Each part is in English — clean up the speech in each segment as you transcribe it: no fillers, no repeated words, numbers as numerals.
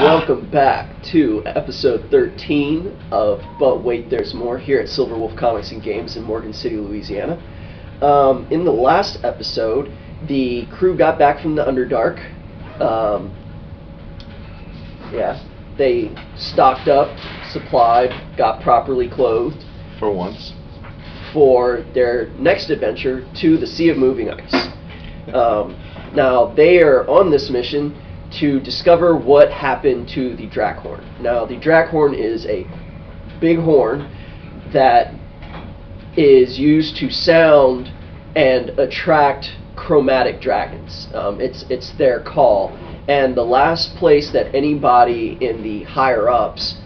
Welcome back to episode 13 of But Wait, There's More here at Silver Wolf Comics and Games in Morgan City, Louisiana. In the last episode, the crew got back from the Underdark. They stocked up, supplied, got properly clothed. For once. For their next adventure to the Sea of Moving Ice. Now, they are on this mission to discover what happened to the Drakhorn. Now, the Drakhorn is a big horn that is used to sound and attract chromatic dragons. It's their call. And the last place that anybody in the higher-ups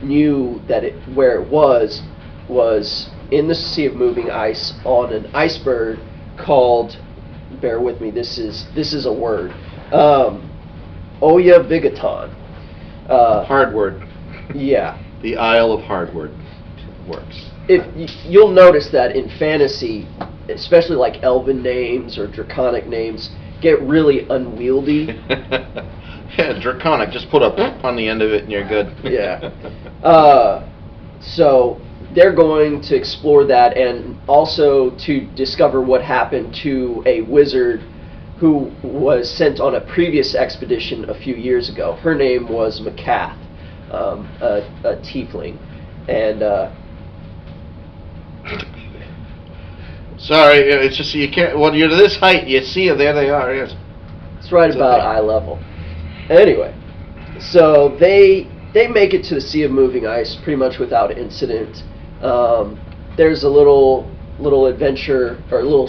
knew that where it was in the Sea of Moving Ice on an iceberg called, bear with me, this is a word, Oya Bigaton. Hardword. Yeah. The Isle of Hardword works. You'll notice that in fantasy, especially like elven names or draconic names, get really unwieldy. Yeah, draconic. Just put a on the end of it and you're good. Yeah. So they're going to explore that and also to discover what happened to a wizard who was sent on a previous expedition a few years ago. Her name was Macath, a tiefling. And sorry, it's just you can't. When you're this height, you see them. There they are. Yes. It's right about eye level. Anyway, so they make it to the Sea of Moving Ice pretty much without incident. There's a little adventure or a little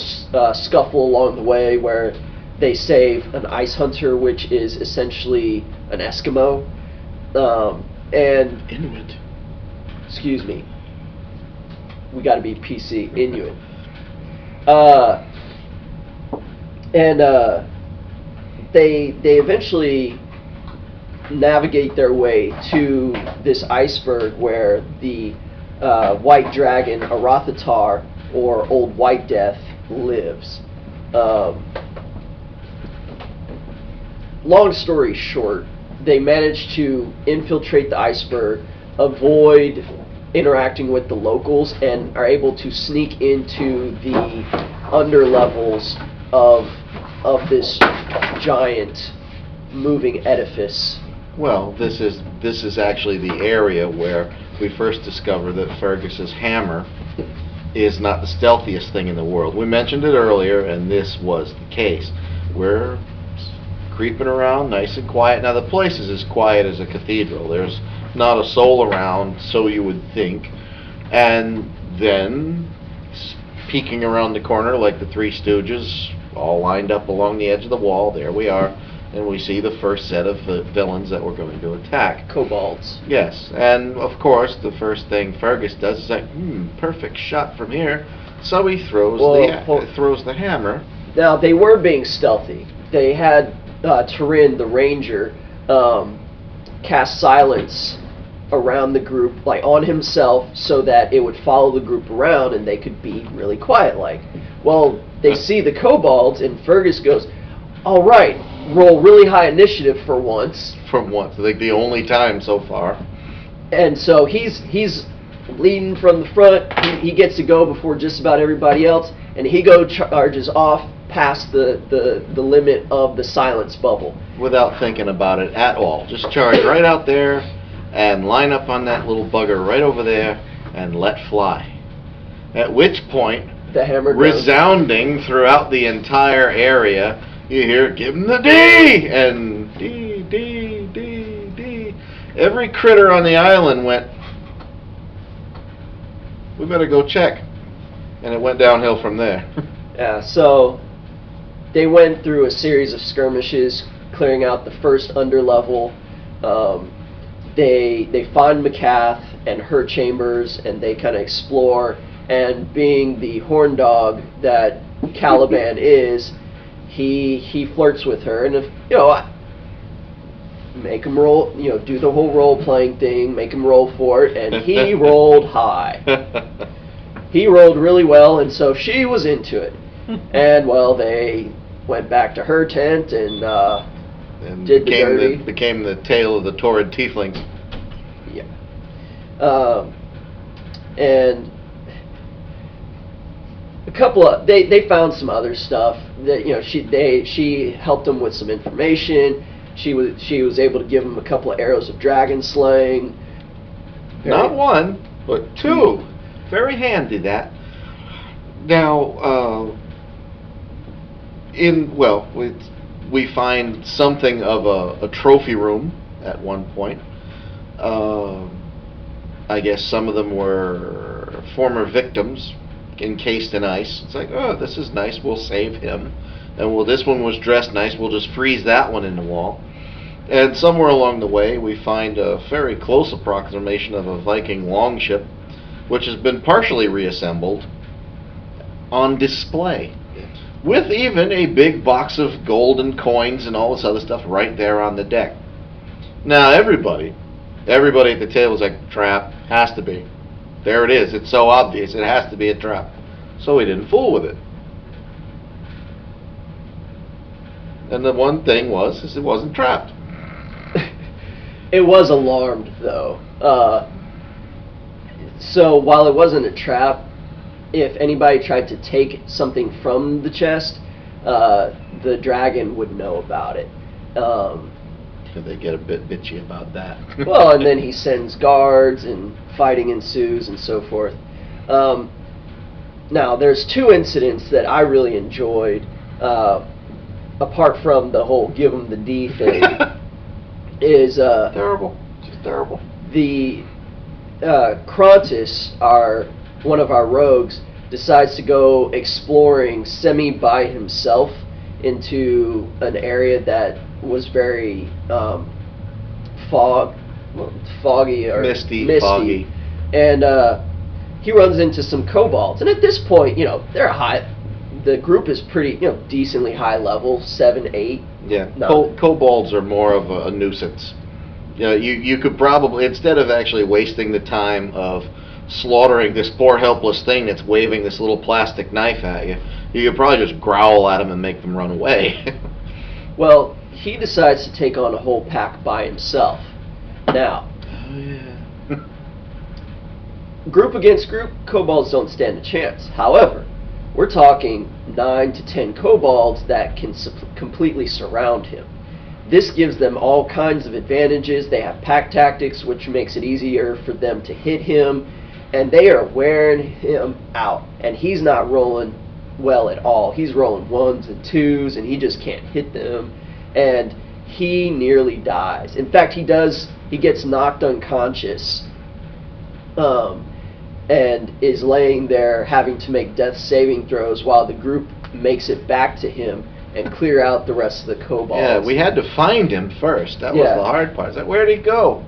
scuffle along the way where they save an ice hunter, which is essentially an Eskimo, and Inuit. Excuse me. We got to be PC. Inuit. They eventually navigate their way to this iceberg where the white dragon Arathatar, or Old White Death, lives. Long story short, they manage to infiltrate the iceberg, avoid interacting with the locals, and are able to sneak into the underlevels of this giant moving edifice. Well, this is actually the area where we first discovered that Fergus's hammer is not the stealthiest thing in the world. We mentioned it earlier, and this was the case. We're creeping around nice and quiet. Now, the place is as quiet as a cathedral. There's not a soul around, so you would think. And then, peeking around the corner like the Three Stooges, all lined up along the edge of the wall, there we are. And we see the first set of villains that we're going to attack. Kobolds. Yes, and of course, the first thing Fergus does is like, perfect shot from here. So he throws the hammer. Now, they were being stealthy. They had Turin, the ranger, cast silence around the group, like on himself, so that it would follow the group around and they could be really quiet-like. Well, they see the kobolds, and Fergus goes, all right, roll really high initiative for once. For once, I think the only time so far. And so he's leading from the front. He gets to go before just about everybody else, and he charges off past the limit of the silence bubble. Without thinking about it at all. Just charge right out there and line up on that little bugger right over there and let fly. At which point, the hammer resounding throughout the entire area, you hear, give him the D! And D, D, D, D. Every critter on the island went, we better go check. And it went downhill from there. Yeah, so they went through a series of skirmishes, clearing out the first underlevel. They find Macath and her chambers, and they kind of explore. And being the horn dog that Caliban is, he flirts with her, and make him roll, do the whole role-playing thing, make him roll for it, and he rolled high. He rolled really well, and so she was into it. And, well, they went back to her tent, and and Did the dirty. became the tale of the torrid tieflings. Yeah. And a couple of they found some other stuff that she helped them with some information. She was able to give them a couple of arrows of dragon slaying. Not one, but two. Very handy, that. Now, we find something of a trophy room at one point. I guess some of them were former victims encased in ice. It's like, oh, this is nice, we'll save him. And well, this one was dressed nice, we'll just freeze that one in the wall. And somewhere along the way, we find a very close approximation of a Viking longship, which has been partially reassembled on display, with even a big box of gold and coins and all this other stuff right there on the deck. Now everybody at the table is like, trap, has to be. There it is, it's so obvious, it has to be a trap. So we didn't fool with it. And the one thing is it wasn't trapped. It was alarmed, though. So while it wasn't a trap, if anybody tried to take something from the chest, the dragon would know about it. They get a bit bitchy about that. Well, and then he sends guards, and fighting ensues, and so forth. Now, there's two incidents that I really enjoyed, apart from the whole give him the D thing. Is terrible, just terrible. The Krontis, one of our rogues, decides to go exploring semi by himself into an area that was very foggy or misty, foggy, and he runs into some kobolds. And at this point, they're high. The group is pretty, decently high level, 7, 8. Yeah, kobolds are more of a nuisance. You could probably, instead of actually wasting the time of slaughtering this poor helpless thing that's waving this little plastic knife at you, you could probably just growl at them and make them run away. Well, he decides to take on a whole pack by himself. Now, group against group, kobolds don't stand a chance. However, we're talking 9 to 10 kobolds that can completely surround him. This gives them all kinds of advantages. They have pack tactics, which makes it easier for them to hit him, and they are wearing him out. And he's not rolling well at all. He's rolling 1s and 2s, and he just can't hit them. And he nearly dies. In fact, he gets knocked unconscious, and is laying there having to make death saving throws while the group makes it back to him and clear out the rest of the kobolds. Yeah, we had to find him first. That was the hard part. It's like, where'd he go?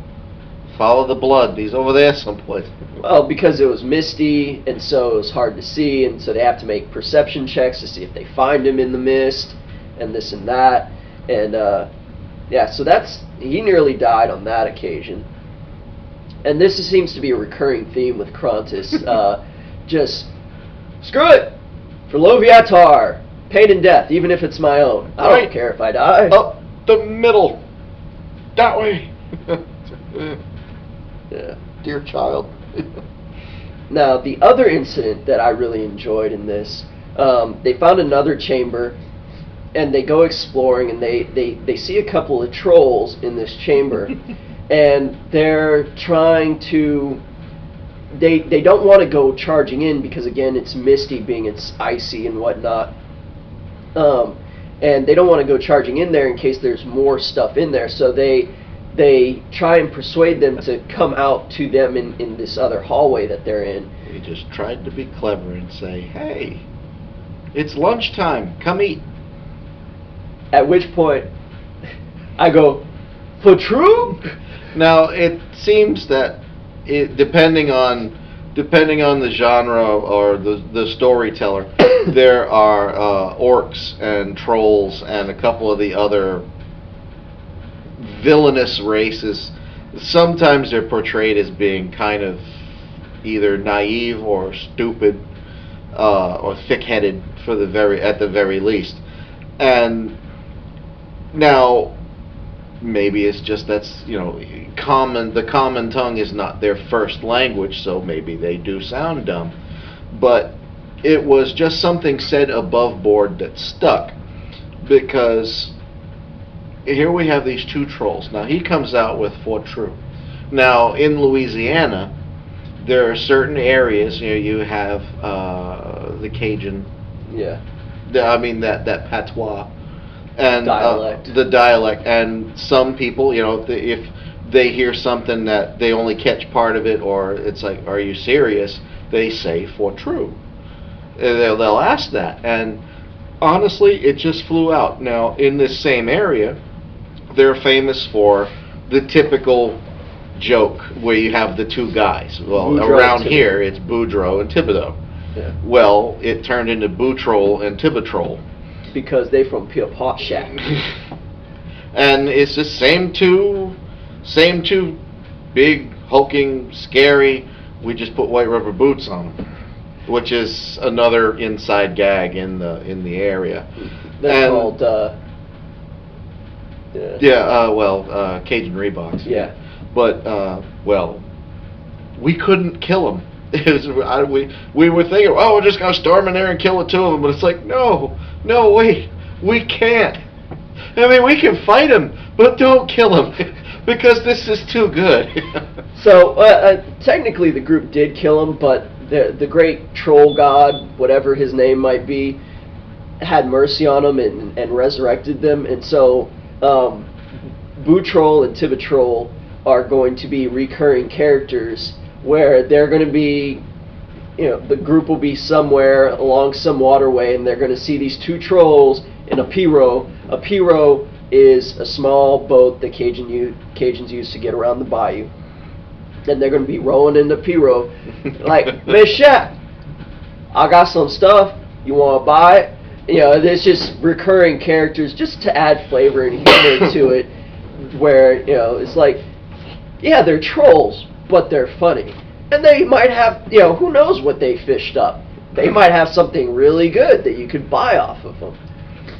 Follow the blood. He's over there someplace. Well, because it was misty, and so it was hard to see, and so they have to make perception checks to see if they find him in the mist, and this and that. And, so he nearly died on that occasion. And this seems to be a recurring theme with Krontis. Just, screw it! For Loviatar! Pain and death, even if it's my own. I don't care if I die. Up the middle. That way. Yeah. Dear child. Now, the other incident that I really enjoyed in this, they found another chamber, and they go exploring, and they see a couple of trolls in this chamber. And they're trying to, they don't want to go charging in because, again, it's misty, being it's icy and whatnot. And they don't want to go charging in there in case there's more stuff in there. So they try and persuade them to come out to them in this other hallway that they're in. We just tried to be clever and say, hey, it's lunchtime, come eat. At which point, I go, for true? Now, it seems that depending on the genre or the storyteller, there are orcs and trolls and a couple of the other villainous races. Sometimes they're portrayed as being kind of either naive or stupid or thick-headed at the very least. And now, maybe it's just that's, the common tongue is not their first language, so maybe they do sound dumb. But it was just something said above board that stuck, because here we have these two trolls. Now he comes out with for true. Now in Louisiana, there are certain areas, you have the Cajun, Yeah. That patois, and Dialect. the dialect, and some people, if they hear something that they only catch part of it, or it's like, are you serious? They say for true. They'll ask that, and honestly, it just flew out. Now in this same area, they're famous for the typical joke where you have the two guys. Well, Boudreaux around and here it's Boudreaux and Thibodeau. Yeah. Well, it turned into Boutroll and Thibotrol. Because they from Peel-Pot Shack. And it's the same two big, hulking, scary, we just put white rubber boots on them, which is another inside gag in the area. That's called, Cajun Reeboks. Yeah. But, we couldn't kill them. We were thinking, oh, we're just going to storm in there and kill the two of them. But it's like, no, wait, we can't. I mean, we can fight them, but don't kill them, because this is too good. So, technically the group did kill him, but the great troll god, whatever his name might be, had mercy on them and resurrected them. And so, Boutroll and Thibotrol are going to be recurring characters, where they're going to be, the group will be somewhere along some waterway, and they're going to see these two trolls in a pirogue. A pirogue is a small boat that Cajuns use to get around the bayou. And they're going to be rowing in the pirogue, like, Miss Chef, I got some stuff, you want to buy it? There's just recurring characters just to add flavor and humor to it, where, it's like, yeah, they're trolls, but they're funny. And they might have, who knows what they fished up. They might have something really good that you could buy off of them.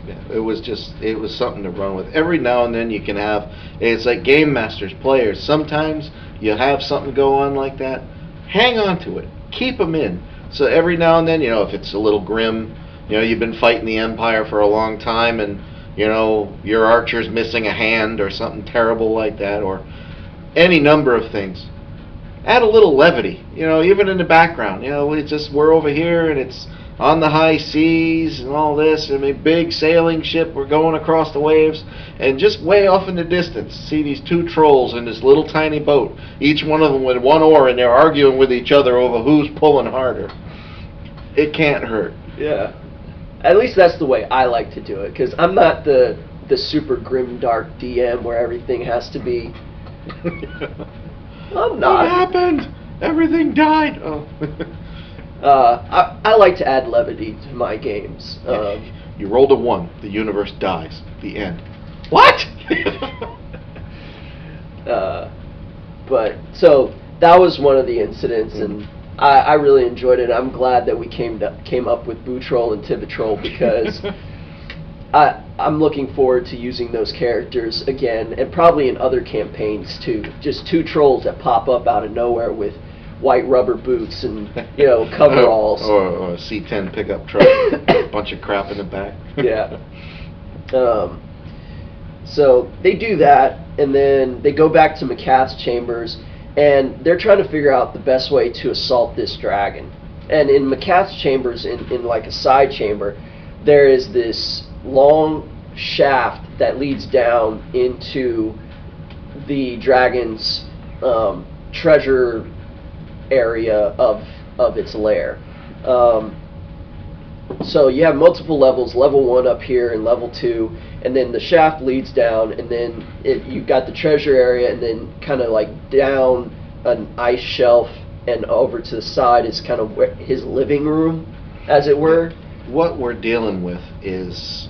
Yeah, it was something to run with. Every now and then you can have, it's like Game Masters players. Sometimes you have something go on like that. Hang on to it. Keep them in. So every now and then, if it's a little grim, you've been fighting the Empire for a long time, and, your archer's missing a hand or something terrible like that, or any number of things. Add a little levity, even in the background. It's just, we're over here and it's on the high seas and all this. Big sailing ship, we're going across the waves, and just way off in the distance, see these two trolls in this little tiny boat, each one of them with one oar, and they're arguing with each other over who's pulling harder. It can't hurt. Yeah. At least that's the way I like to do it, because I'm not the super grim dark DM where everything has to be. I'm not. What happened? Everything died. Oh. I like to add levity to my games. You rolled a 1. The universe dies. The end. What? But so that was one of the incidents, and I really enjoyed it. I'm glad that we came up with Boutroll and Thibotrol, because I'm looking forward to using those characters again, and probably in other campaigns too. Just two trolls that pop up out of nowhere with white rubber boots and coveralls, or a C10 pickup truck, a bunch of crap in the back. Yeah. So they do that, and then they go back to McCath's chambers, and they're trying to figure out the best way to assault this dragon. And in McCath's chambers, in like a side chamber, there is this long shaft that leads down into the dragon's treasure area of its lair. So you have multiple levels, level 1 up here and level 2, and then the shaft leads down, and then you've got the treasure area, and then kind of like down an ice shelf and over to the side is kind of his living room, as it were. What we're dealing with is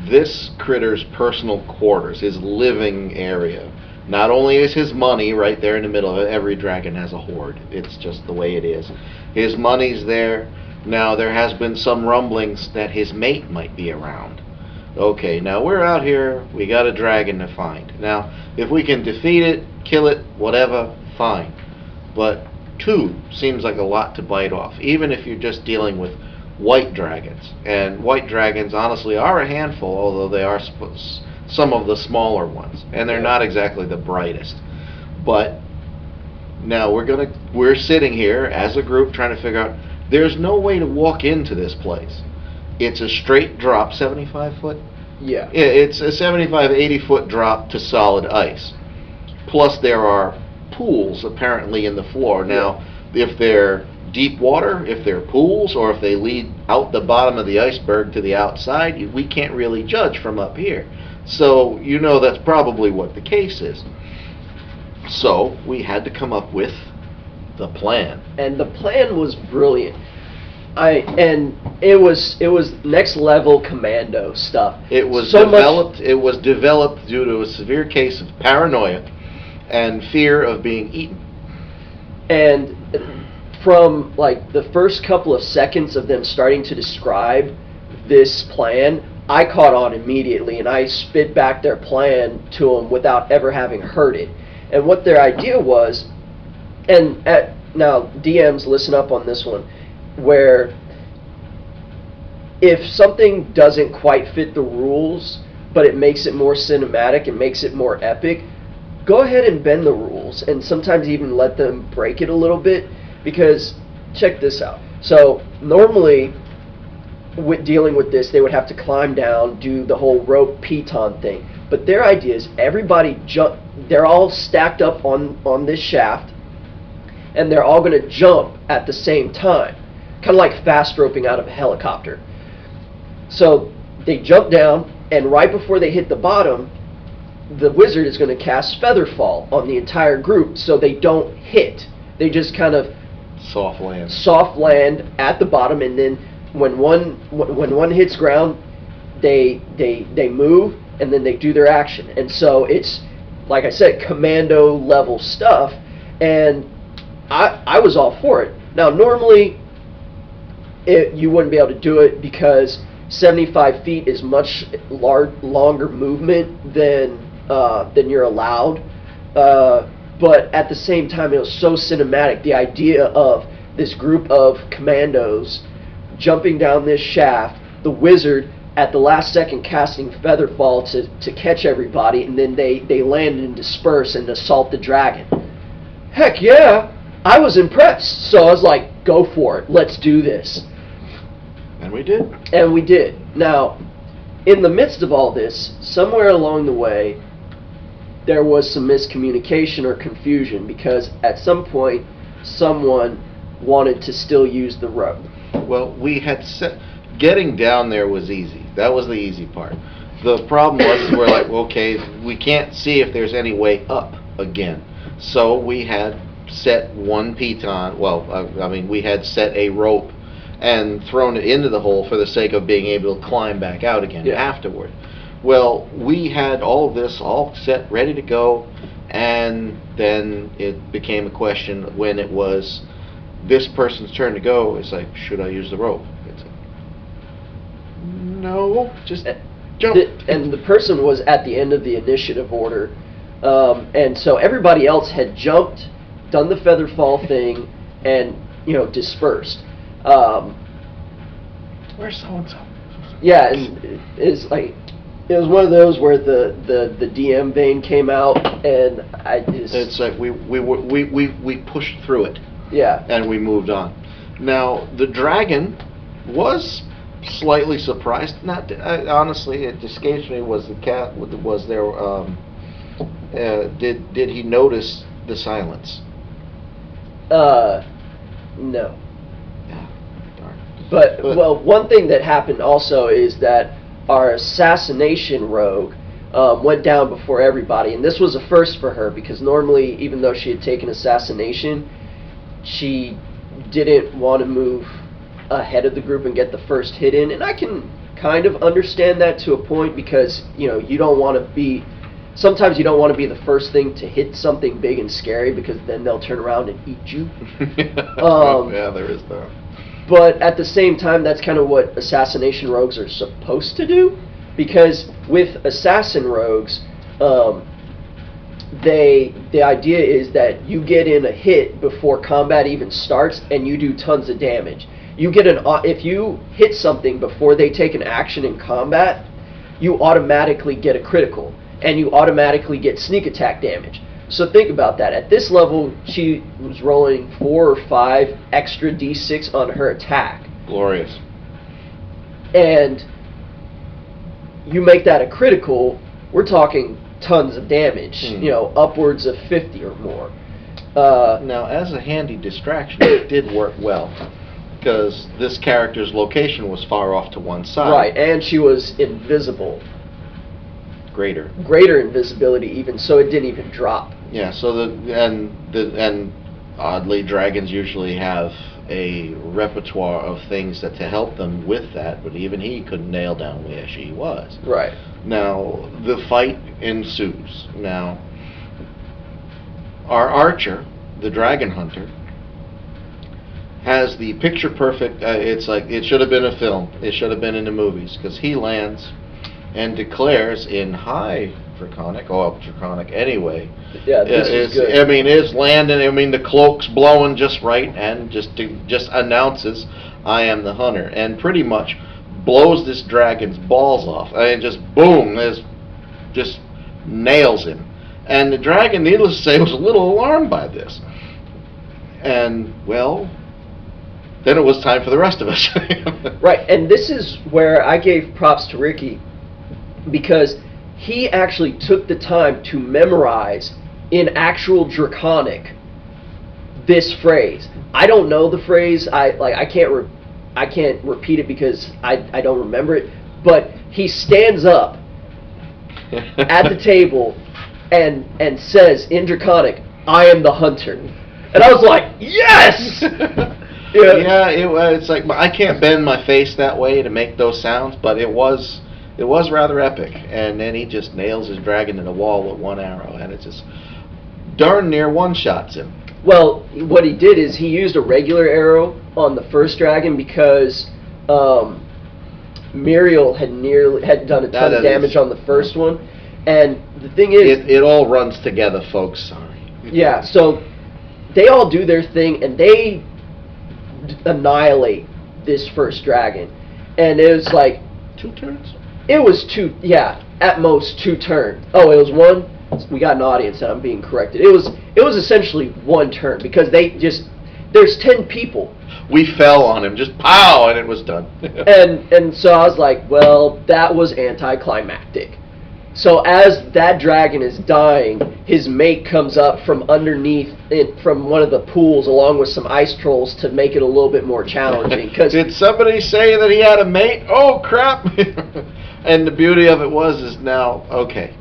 this critter's personal quarters, his living area. Not only is his money right there in the middle of it, every dragon has a hoard. It's just the way it is. His money's there. Now, there has been some rumblings that his mate might be around. Okay, now we're out here, we got a dragon to find. Now, if we can defeat it, kill it, whatever, fine. But 2 seems like a lot to bite off, even if you're just dealing with white dragons. And white dragons, honestly, are a handful, although they are some of the smaller ones. And they're not exactly the brightest. But now we're sitting here as a group trying to figure out, there's no way to walk into this place. It's a straight drop, 75 foot? Yeah. It's a 75, 80 foot drop to solid ice. Plus there are pools apparently in the floor. Now, if they're deep water, if they're pools, or if they lead out the bottom of the iceberg to the outside, we can't really judge from up here. So, that's probably what the case is. So, we had to come up with the plan. And the plan was brilliant. It was next level commando stuff. It was developed due to a severe case of paranoia and fear of being eaten. And from like the first couple of seconds of them starting to describe this plan, I caught on immediately, and I spit back their plan to them without ever having heard it. And what their idea was, now DMs, listen up on this one, where if something doesn't quite fit the rules, but it makes it more cinematic and makes it more epic, go ahead and bend the rules, and sometimes even let them break it a little bit, because check this out. So normally, with dealing with this, they would have to climb down, do the whole rope piton thing. But their idea is everybody they're all stacked up on this shaft, and they're all going to jump at the same time, kind of like fast roping out of a helicopter. So they jump down, and right before they hit the bottom, the wizard is going to cast Featherfall on the entire group, so they don't hit. They just kind of soft land at the bottom, and then when one hits ground, they move, and then they do their action. And so it's, like I said, commando level stuff, and I was all for it. Now normally you wouldn't be able to do it because 75 feet is much longer movement than you're allowed. But at the same time, it was so cinematic. The idea of this group of commandos jumping down this shaft, the wizard at the last second casting Featherfall to catch everybody, and then they land and disperse and assault the dragon. Heck yeah! I was impressed. So I was like, go for it. Let's do this. And we did. And we did. Now, in the midst of all this, somewhere along the way, there was some miscommunication or confusion, because at some point, someone wanted to still use the rope. Well, we had getting down there was easy. That was the easy part. The problem was we're like, okay, we can't see if there's any way up again. So we had set one piton. We had set a rope and thrown it into the hole for the sake of being able to climb back out again afterward. Well, we had all of this all set, ready to go, and then it became a question when it was this person's turn to go. It's like, should I use the rope? It's like, no, just jump. And the person was at the end of the initiative order, and so everybody else had jumped, done the Featherfall thing, and dispersed. Where's so-and-so? Yeah, and it's like, it was one of those where the DM vein came out, and I just... It's like we pushed through it. Yeah. And we moved on. Now, the dragon was slightly surprised. Not honestly, it escapes me. Was the cat? Was there? Did he notice the silence? No. Yeah. Darn. But well, one thing that happened also is that our assassination rogue went down before everybody, and this was a first for her, because normally, even though she had taken assassination, she didn't want to move ahead of the group and get the first hit in. And I can kind of understand that to a point, because you don't want to be, sometimes you don't want to be the first thing to hit something big and scary, because then they'll turn around and eat you. Yeah, there is that. But at the same time, that's kind of what assassination rogues are supposed to do. because with assassin rogues, the idea is that you get in a hit before combat even starts, and you do tons of damage. You get if you hit something before they take an action in combat, you automatically get a critical, and you automatically get sneak attack damage. So think about that. At this level, she was rolling 4 or 5 extra d6 on her attack. Glorious. And you make that a critical, we're talking tons of damage, upwards of 50 or more. Now, as a handy distraction, it did work well, because this character's location was far off to one side. Right, and she was invisible. Greater invisibility even, so it didn't even drop. Yeah, so and oddly, dragons usually have a repertoire of things to help them with that, but even he couldn't nail down where she was. Right. Now, the fight ensues. Now, our archer, the dragon hunter, has the picture-perfect, it's like, it should have been a film, it should have been in the movies, because he lands and declares in high draconic, draconic anyway. Yeah, this is good. I mean, it's landing, the cloak's blowing just right, and just announces, I am the hunter, and pretty much blows this dragon's balls off. I mean, just boom, just nails him. And the dragon, needless to say, was a little alarmed by this. And, well, then it was time for the rest of us. Right, and this is where I gave props to Ricky, because he actually took the time to memorize in actual draconic this phrase. I don't know the phrase. I can't repeat it because I don't remember it. But he stands up at the table and says in draconic, "I am the hunter," and I was like, "Yes!" Yeah, it's like, I can't bend my face that way to make those sounds, but it was rather epic. And then he just nails his dragon to the wall with one arrow, and it just darn near one-shots him. Well, what he did is he used a regular arrow on the first dragon because Muriel had done a ton of damage on the first one, and the thing is, it all runs together, folks. Sorry. Yeah, so they all do their thing, and they annihilate this first dragon, and it was like 2 turns. It was 2, yeah, at most 2 turns. Oh, it was 1. We got an audience, and I'm being corrected. It was essentially 1 turn because there's 10 people. We fell on him, just pow, and it was done. and so I was like, well, that was anticlimactic. So as that dragon is dying, his mate comes up from underneath it, from one of the pools, along with some ice trolls to make it a little bit more challenging. Did somebody say that he had a mate? Oh, crap. And the beauty of it is now, okay,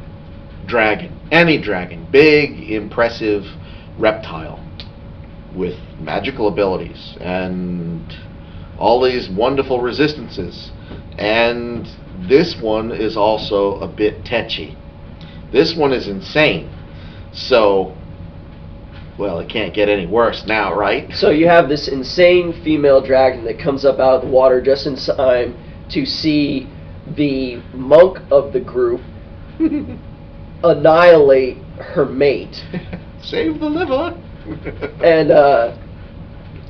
dragon, any dragon, big, impressive reptile with magical abilities and all these wonderful resistances. And this one is also a bit tetchy. This one is insane. So, well, it can't get any worse now, right? So you have this insane female dragon that comes up out of the water just in time to see the monk of the group annihilate her mate. Save the liver.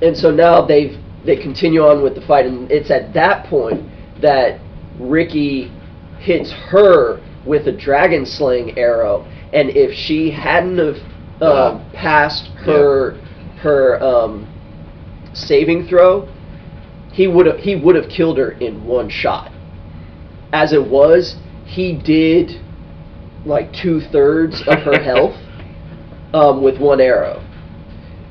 and so now they continue on with the fight, and it's at that point that Ricky hits her with a dragon slaying arrow, and if she hadn't have passed her saving throw, he would have killed her in 1 shot. As it was, he did like 2/3 of her health with 1 arrow,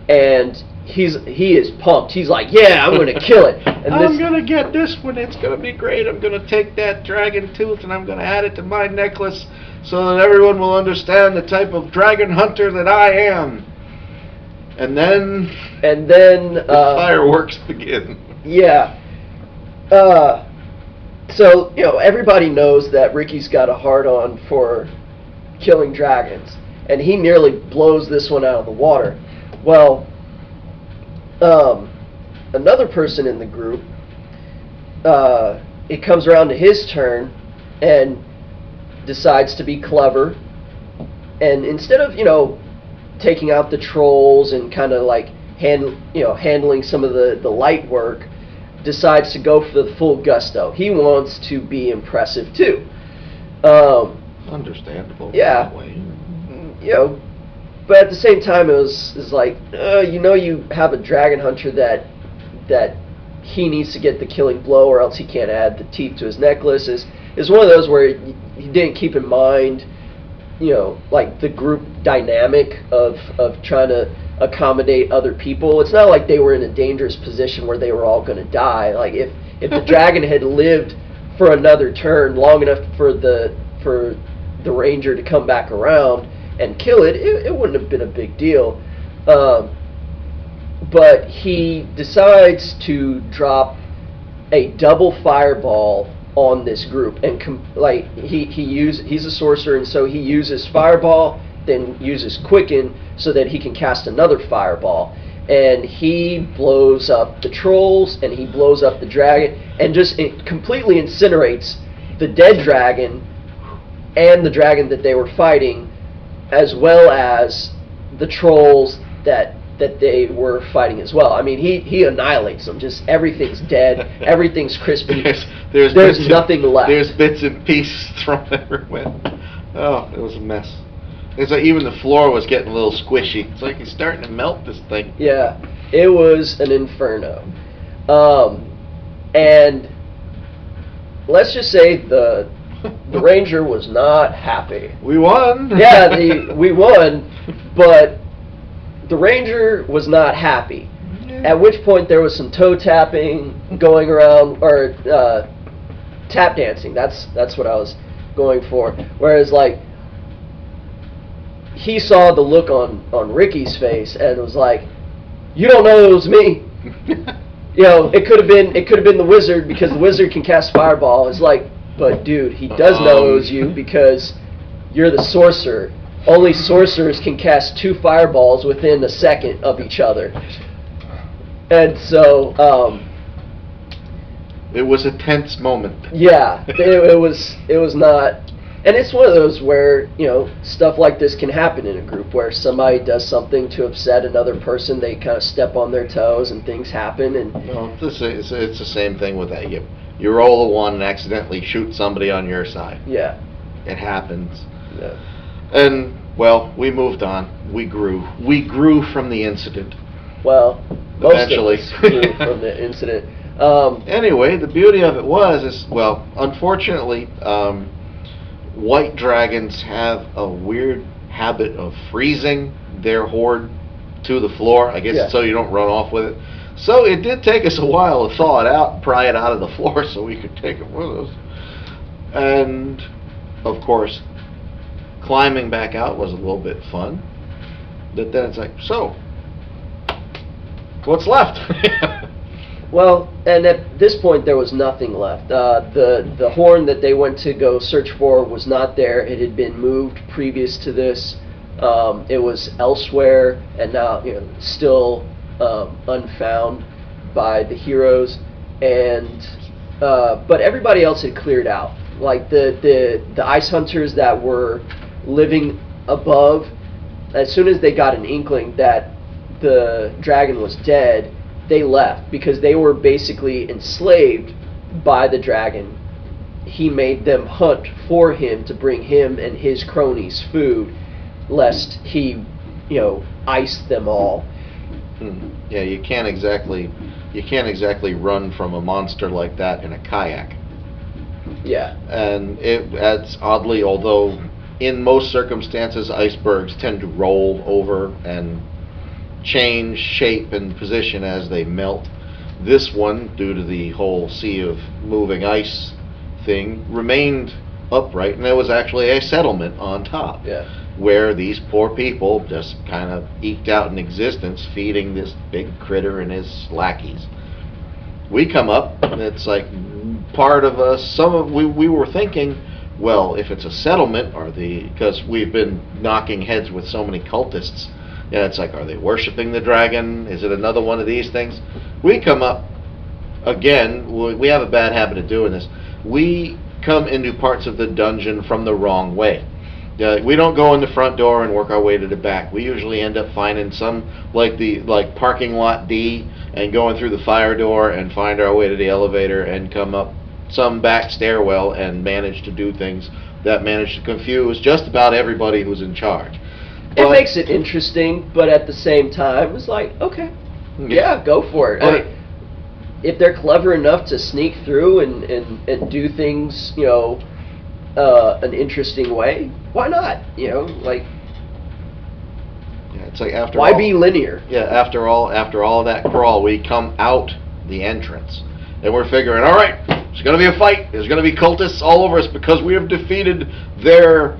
and he is pumped. He's like, yeah, I'm gonna kill it. And I'm gonna get this one. It's gonna be great. I'm gonna take that dragon tooth and I'm gonna add it to my necklace so that everyone will understand the type of dragon hunter that I am. And then the fireworks begin. Yeah. So everybody knows that Ricky's got a hard-on for killing dragons, and he nearly blows this one out of the water. Well, another person in the group, it comes around to his turn, and decides to be clever. And instead of, taking out the trolls and kind of like handling some of the light work, decides to go for the full gusto. He wants to be impressive too. Understandable. Yeah. That way. But at the same time, it was like, you have a dragon hunter that he needs to get the killing blow, or else he can't add the teeth to his necklace. Is one of those where he didn't keep in mind, like the group dynamic of trying to accommodate other people. It's not like they were in a dangerous position where they were all going to die. Like if the dragon had lived for another turn long enough for the ranger to come back around and kill it, it wouldn't have been a big deal. But he decides to drop a double fireball on this group, and he's a sorcerer, and so he uses fireball, then uses quicken so that he can cast another fireball, and he blows up the trolls and he blows up the dragon and just completely incinerates the dead dragon and the dragon that they were fighting, as well as the trolls that they were fighting as well. I mean, he annihilates them. Just everything's dead. Everything's crispy. There's nothing left. There's bits and pieces thrown everywhere. Oh, it was a mess. It's like even the floor was getting a little squishy. It's like he's starting to melt this thing. Yeah, it was an inferno. And let's just say the ranger was not happy. We won. Yeah, we won, but the ranger was not happy. At which point there was some toe tapping going around, or tap dancing. That's what I was going for. Whereas like he saw the look on Ricky's face and was like, "You don't know it was me." It could have been the wizard, because the wizard can cast fireball. It's like, but dude, he does know it was you because you're the sorcerer. Only sorcerers can cast 2 fireballs within a second of each other. And so, it was a tense moment. Yeah, it was not, and it's one of those where, stuff like this can happen in a group where somebody does something to upset another person, they kind of step on their toes and things happen. And no, it's the same thing with that. You roll a 1 and accidentally shoot somebody on your side. Yeah. It happens. Yeah. And, well, we moved on. We grew. We grew from the incident. Well, eventually. Most of us grew from the incident. Anyway, the beauty of it is, well, unfortunately, white dragons have a weird habit of freezing their horde to the floor. I guess so you don't run off with it. So it did take us a while to thaw it out and pry it out of the floor so we could take it with us. And, of course, climbing back out was a little bit fun. But then it's like, so, what's left? Well, and at this point there was nothing left. The horn that they went to go search for was not there. It had been moved previous to this. It was elsewhere, and now still unfound by the heroes. And but everybody else had cleared out. Like the ice hunters that were living above, as soon as they got an inkling that the dragon was dead, they left, because they were basically enslaved by the dragon. He made them hunt for him to bring him and his cronies food, lest he, iced them all. Yeah, you can't exactly run from a monster like that in a kayak. Yeah. And it's oddly, although in most circumstances icebergs tend to roll over and change shape and position as they melt, this one, due to the whole sea of moving ice thing, remained upright, and there was actually a settlement on top. Yeah. Where these poor people just kind of eked out an existence feeding this big critter and his lackeys. We come up, and it's like part of us, we were thinking, well, if it's a settlement, because we've been knocking heads with so many cultists, it's like, are they worshiping the dragon? Is it another one of these things? We come up, again, we have a bad habit of doing this. We come into parts of the dungeon from the wrong way. We don't go in the front door and work our way to the back. We usually end up finding some, like parking lot D, and going through the fire door and find our way to the elevator and come up some back stairwell and manage to do things that manage to confuse just about everybody who's in charge. It makes it interesting, but at the same time, it's like, okay, yeah, go for it. I mean, if they're clever enough to sneak through and do things, an interesting way, why not? Like, it's like after why all, be linear? Yeah, after all of that crawl, we come out the entrance, and we're figuring, all right, there's going to be a fight. There's going to be cultists all over us because we have defeated their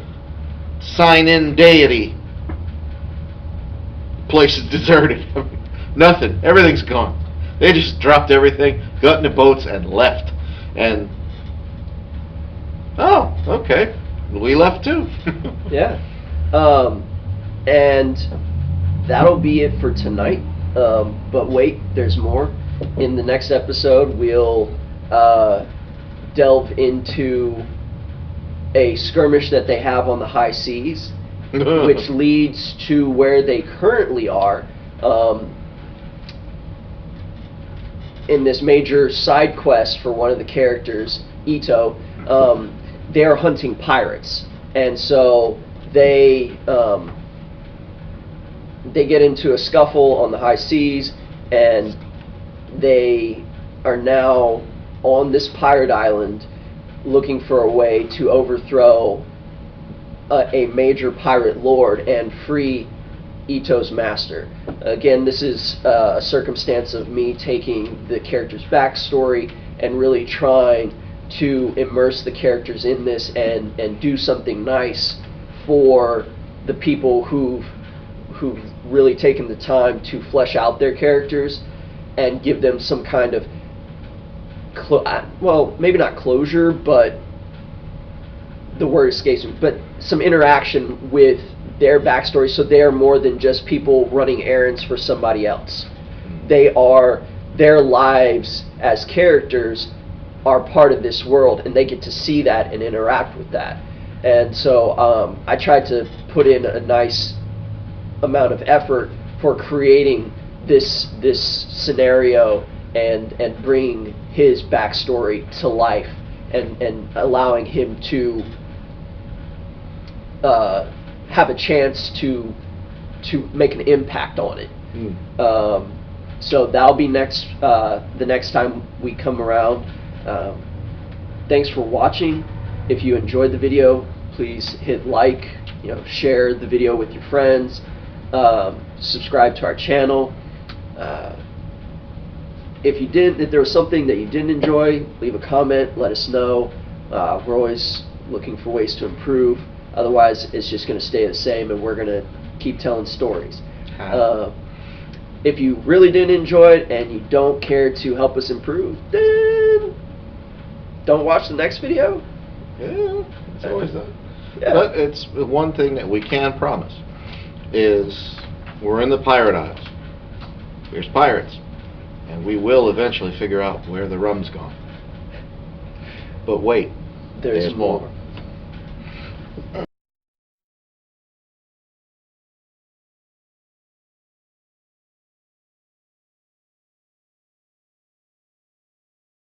sign-in deity. Place is deserted. Nothing. Everything's gone. They just dropped everything, got in the boats, and left. And oh, okay, we left too. Yeah. And that'll be it for tonight. But wait, there's more. In the next episode, we'll delve into a skirmish that they have on the high seas, which leads to where they currently are. In this major side quest for one of the characters, Ito, they're hunting pirates, and so they get into a scuffle on the high seas, and they are now on this pirate island looking for a way to overthrow a major pirate lord and free Ito's master. Again, this is a circumstance of me taking the character's backstory and really trying to immerse the characters in this and do something nice for the people who've really taken the time to flesh out their characters and give them some kind of well, maybe not closure, but the word escapes me, but some interaction with their backstory, so they are more than just people running errands for somebody else. Their lives as characters are part of this world, and they get to see that and interact with that. And so I tried to put in a nice amount of effort for creating this scenario and bringing his backstory to life and allowing him to have a chance to make an impact on it. So that'll be the next time we come around. Thanks for watching. If you enjoyed the video, please hit like, share the video with your friends, subscribe to our channel. If there was something that you didn't enjoy, leave a comment, let us know. We're always looking for ways to improve. Otherwise, it's just going to stay the same, and we're going to keep telling stories. If you really didn't enjoy it and you don't care to help us improve, then don't watch the next video. Yeah, it's always that. Yeah. But it's one thing that we can promise is we're in the Pirate Isles. There's pirates, and we will eventually figure out where the rum's gone. But wait, there's more.